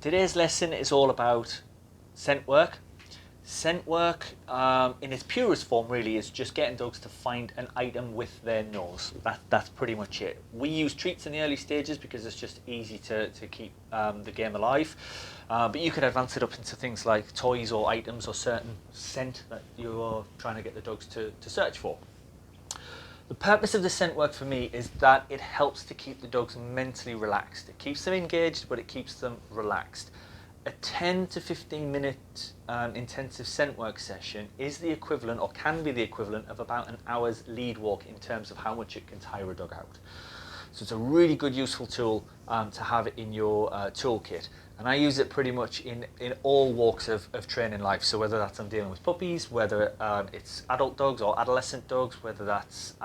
Today's lesson is all about scent work. Scent work, in its purest form, really, is just getting dogs to find an item with their nose. That's pretty much it. We use treats in the early stages because it's just easy to keep the game alive. But you could advance it up into things like toys or items or certain scent that you're trying to get the dogs to search for. The purpose of the scent work for me is that it helps to keep the dogs mentally relaxed. It keeps them engaged, but it keeps them relaxed. A 10 to 15 minute intensive scent work session is the equivalent, or can be the equivalent, of about an hour's lead walk in terms of how much it can tire a dog out. So it's a really good, useful tool to have in your toolkit. And I use it pretty much in all walks of training life. So whether that's I'm dealing with puppies, whether it's adult dogs or adolescent dogs, whether that's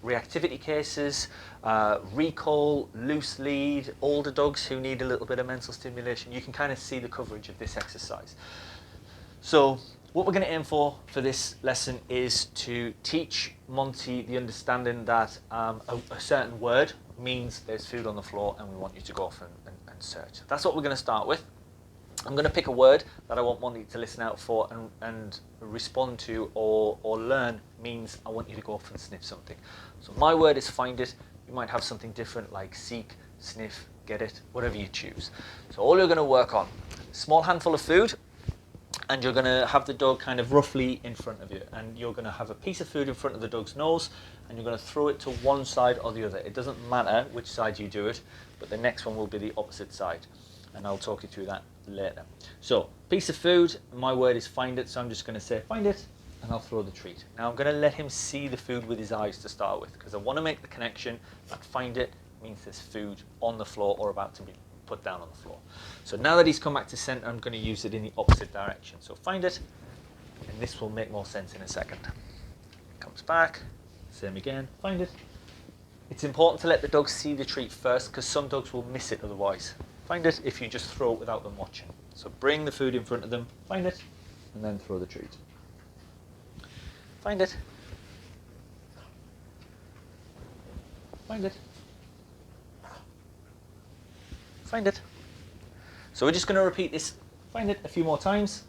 reactivity cases, recall, loose lead, older dogs who need a little bit of mental stimulation, you can kind of see the coverage of this exercise. So what we're going to aim for this lesson is to teach Monty the understanding that a certain word means there's food on the floor and we want you to go off and search. That's what we're going to start with. I'm going to pick a word that I want Monty to listen out for and respond to or learn means I want you to go off and sniff something. So my word is find it. You might have something different like seek, sniff, get it, whatever you choose. So all you're going to work on, a small handful of food, and you're going to have the dog kind of roughly in front of you, and you're going to have a piece of food in front of the dog's nose, and you're going to throw it to one side or the other. It doesn't matter which side you do it, but the next one will be the opposite side, and I'll talk you through that later. So piece of food, my word is find it, so I'm just going to say find it, and I'll throw the treat. Now I'm going to let him see the food with his eyes to start with, because I want to make the connection that find it means there's food on the floor or about to be put down on the floor. So now that he's come back to scent, I'm going to use it in the opposite direction. So find it, and this will make more sense in a second. Comes back, same again, find it. It's important to let the dog see the treat first, because some dogs will miss it otherwise. Find it if you just throw it without them watching. So bring the food in front of them, find it, and then throw the treat. Find it. Find it. Find it. So we're just going to repeat this, find it, a few more times,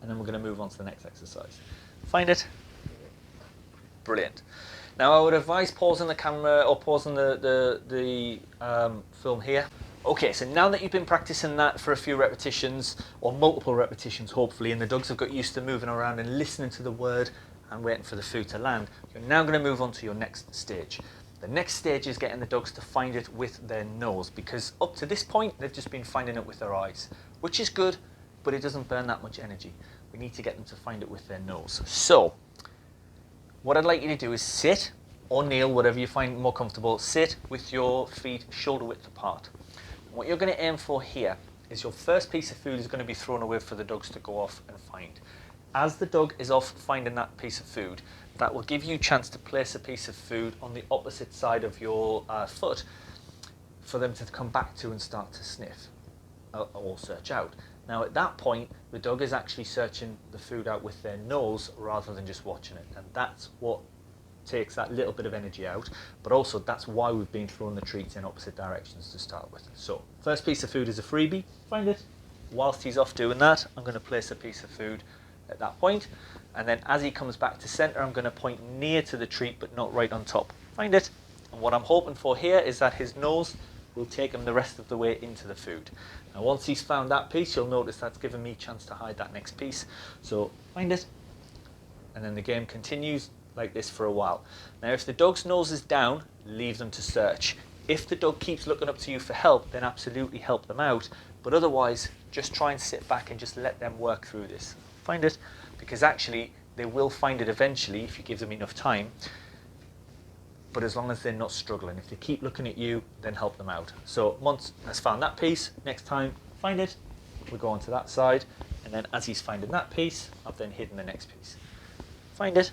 and then we're going to move on to the next exercise. Find it. Brilliant. Now I would advise pausing the camera or pausing the film here. Okay, so now that you've been practicing that for a few repetitions, or multiple repetitions hopefully, and the dogs have got used to moving around and listening to the word and waiting for the food to land, you're now going to move on to your next stage. The next stage is getting the dogs to find it with their nose, because up to this point they've just been finding it with their eyes, which is good, but it doesn't burn that much energy. We need to get them to find it with their nose. So what I'd like you to do is sit or kneel, whatever you find more comfortable. Sit with your feet shoulder width apart. And what you're going to aim for here is your first piece of food is going to be thrown away for the dogs to go off and find. As the dog is off finding that piece of food, that will give you a chance to place a piece of food on the opposite side of your foot for them to come back to and start to sniff or search out. Now at that point, the dog is actually searching the food out with their nose rather than just watching it, and that's what takes that little bit of energy out, but also that's why we've been throwing the treats in opposite directions to start with. So first piece of food is a freebie, find it. Whilst he's off doing that, I'm going to place a piece of food at that point, and then as he comes back to center, I'm going to point near to the treat but not right on top. Find it. And what I'm hoping for here is that his nose will take him the rest of the way into the food. Now once he's found that piece, you'll notice that's given me a chance to hide that next piece. So find it, and then the game continues like this for a while. Now if the dog's nose is down, leave them to search. If the dog keeps looking up to you for help, then absolutely help them out, but otherwise just try and sit back and just let them work through this. Find it, because actually they will find it eventually if you give them enough time, but as long as they're not struggling. If they keep looking at you, then help them out. So once has found that piece, next time find it, we go on to that side, and then as he's finding that piece, I've then hidden the next piece. Find it.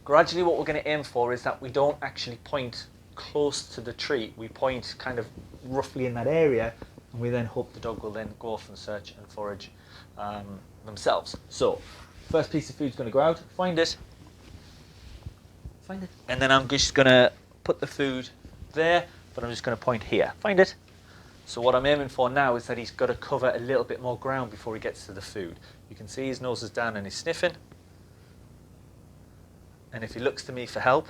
Gradually what we're going to aim for is that we don't actually point close to the treat, we point kind of roughly in that area, and we then hope the dog will then go off and search and forage themselves. So first piece of food is going to go out, find it, and then I'm just going to put the food there, but I'm just going to point here. Find it. So what I'm aiming for now is that he's got to cover a little bit more ground before he gets to the food. You can see his nose is down and he's sniffing. And if he looks to me for help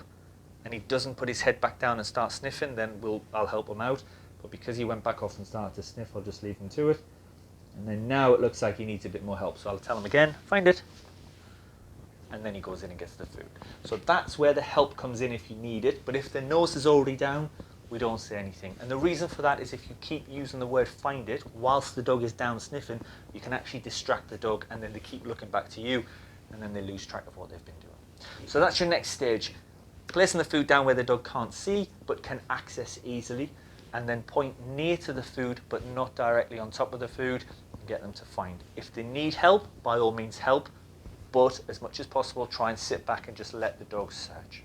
and he doesn't put his head back down and start sniffing, then I'll help him out. But because he went back off and started to sniff, I'll just leave him to it. And then now it looks like he needs a bit more help. So I'll tell him again, find it. And then he goes in and gets the food. So that's where the help comes in if you need it. But if the nose is already down, we don't say anything. And the reason for that is if you keep using the word find it whilst the dog is down sniffing, you can actually distract the dog and then they keep looking back to you and then they lose track of what they've been doing. So that's your next stage. Placing the food down where the dog can't see but can access easily, and then point near to the food but not directly on top of the food and get them to find. If they need help, by all means help, but as much as possible try and sit back and just let the dog search.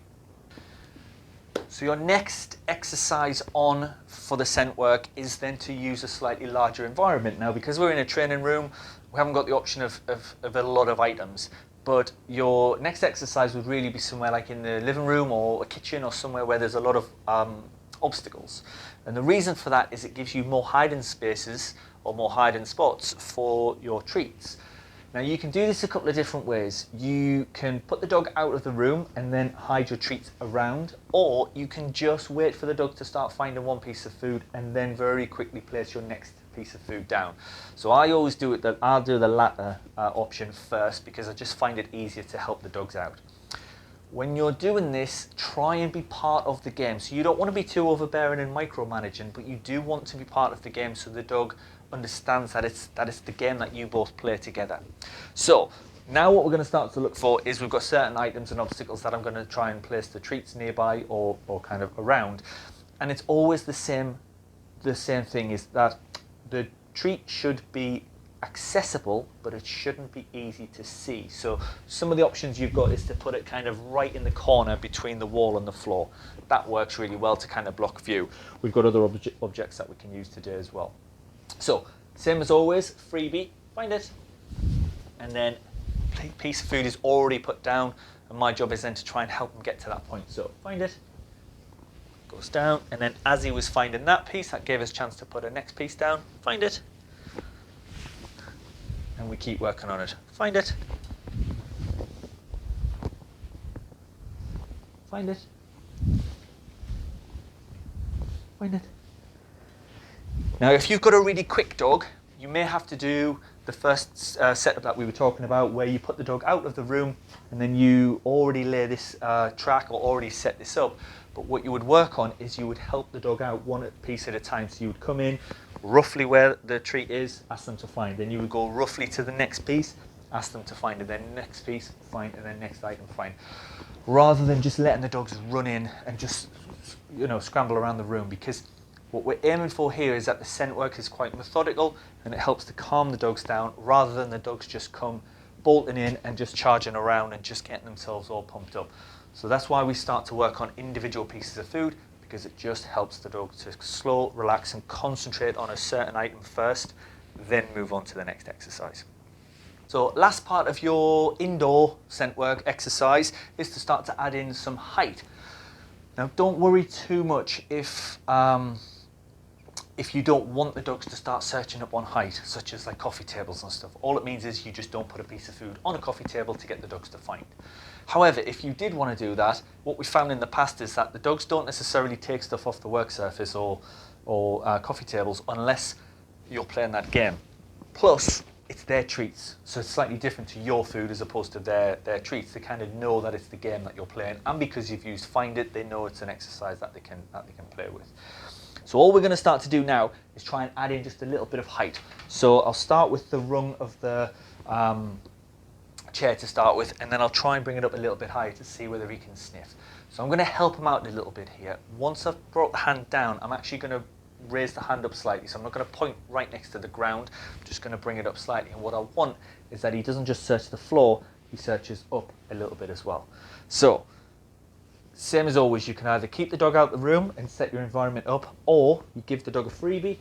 So your next exercise on for the scent work is then to use a slightly larger environment. Now, because we're in a training room, we haven't got the option of a lot of items, but your next exercise would really be somewhere like in the living room or a kitchen or somewhere where there's a lot of obstacles. And the reason for that is it gives you more hiding spaces or more hiding spots for your treats. Now you can do this a couple of different ways. You can put the dog out of the room and then hide your treats around, or you can just wait for the dog to start finding one piece of food and then very quickly place your next piece of food down. So I always do it that I'll do the latter option first because I just find it easier to help the dogs out. When you're doing this, try and be part of the game. So you don't want to be too overbearing and micromanaging, but you do want to be part of the game so the dog understands that it's the game that you both play together. So now what we're going to start to look for is we've got certain items and obstacles that I'm going to try and place the treats nearby or kind of around, and it's always the same thing, is that the treat should be accessible, but it shouldn't be easy to see. So some of the options you've got is to put it kind of right in the corner between the wall and the floor. That works really well to kind of block view. We've got other objects that we can use today as well. So same as always, freebie, find it, and then piece of food is already put down, and my job is then to try and help them get to that point. So find it, goes down, and then as he was finding that piece, that gave us a chance to put a next piece down. Find it, and we keep working on it. Find it, find it, find it. Now, if you've got a really quick dog, you may have to do the first setup that we were talking about, where you put the dog out of the room and then you already lay this track or already set this up. But what you would work on is you would help the dog out one piece at a time. So you would come in roughly where the treat is, ask them to find. Then you would go roughly to the next piece, ask them to find, and then next piece, find, and then next item, find. Rather than just letting the dogs run in and just, scramble around the room, because what we're aiming for here is that the scent work is quite methodical and it helps to calm the dogs down rather than the dogs just come bolting in and just charging around and just getting themselves all pumped up. So that's why we start to work on individual pieces of food, because it just helps the dog to slow, relax and concentrate on a certain item first, then move on to the next exercise. So last part of your indoor scent work exercise is to start to add in some height. Now don't worry too much if you don't want the dogs to start searching up on height, such as like coffee tables and stuff. All it means is you just don't put a piece of food on a coffee table to get the dogs to find. However, if you did want to do that, what we found in the past is that the dogs don't necessarily take stuff off the work surface or coffee tables unless you're playing that game. Plus, it's their treats, so it's slightly different to your food as opposed to their treats. They kind of know that it's the game that you're playing, and because you've used Find It, they know it's an exercise that they can play with. So all we're going to start to do now is try and add in just a little bit of height. So I'll start with the rung of the chair to start with, and then I'll try and bring it up a little bit higher to see whether he can sniff. So I'm going to help him out a little bit here. Once I've brought the hand down, I'm actually going to raise the hand up slightly. So I'm not going to point right next to the ground. I'm just going to bring it up slightly. And what I want is that he doesn't just search the floor, he searches up a little bit as well. So same as always, you can either keep the dog out of the room and set your environment up, or you give the dog a freebie,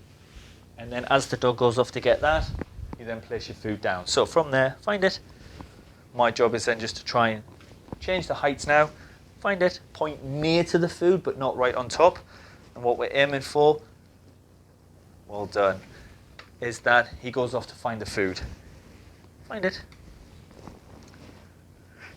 and then as the dog goes off to get that, you then place your food down. So from there, Find It. My job is then just to try and change the heights now. Find it, point near to the food, but not right on top. And what we're aiming for, well done, is that he goes off to find the food. Find it.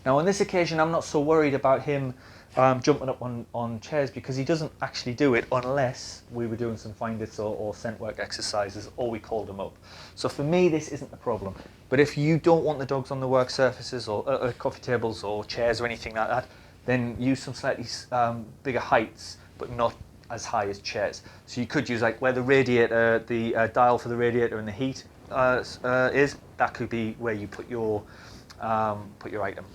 Now on this occasion, I'm not so worried about him jumping up on chairs, because he doesn't actually do it unless we were doing some find it or scent work exercises, or we called him up. So for me, this isn't a problem. But if you don't want the dogs on the work surfaces or coffee tables or chairs or anything like that, then use some slightly bigger heights, but not as high as chairs. So you could use, like, where the radiator, the dial for the radiator and the heat is. That could be where you put your item.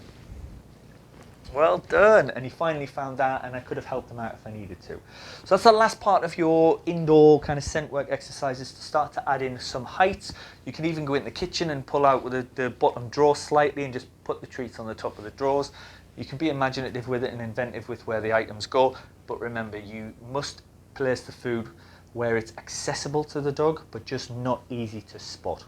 Well done. And he finally found that, and I could have helped him out if I needed to. So that's the last part of your indoor kind of scent work exercises, to start to add in some heights. You can even go in the kitchen and pull out the bottom drawer slightly and just put the treats on the top of the drawers. You can be imaginative with it and inventive with where the items go, but remember, you must place the food where it's accessible to the dog, but just not easy to spot.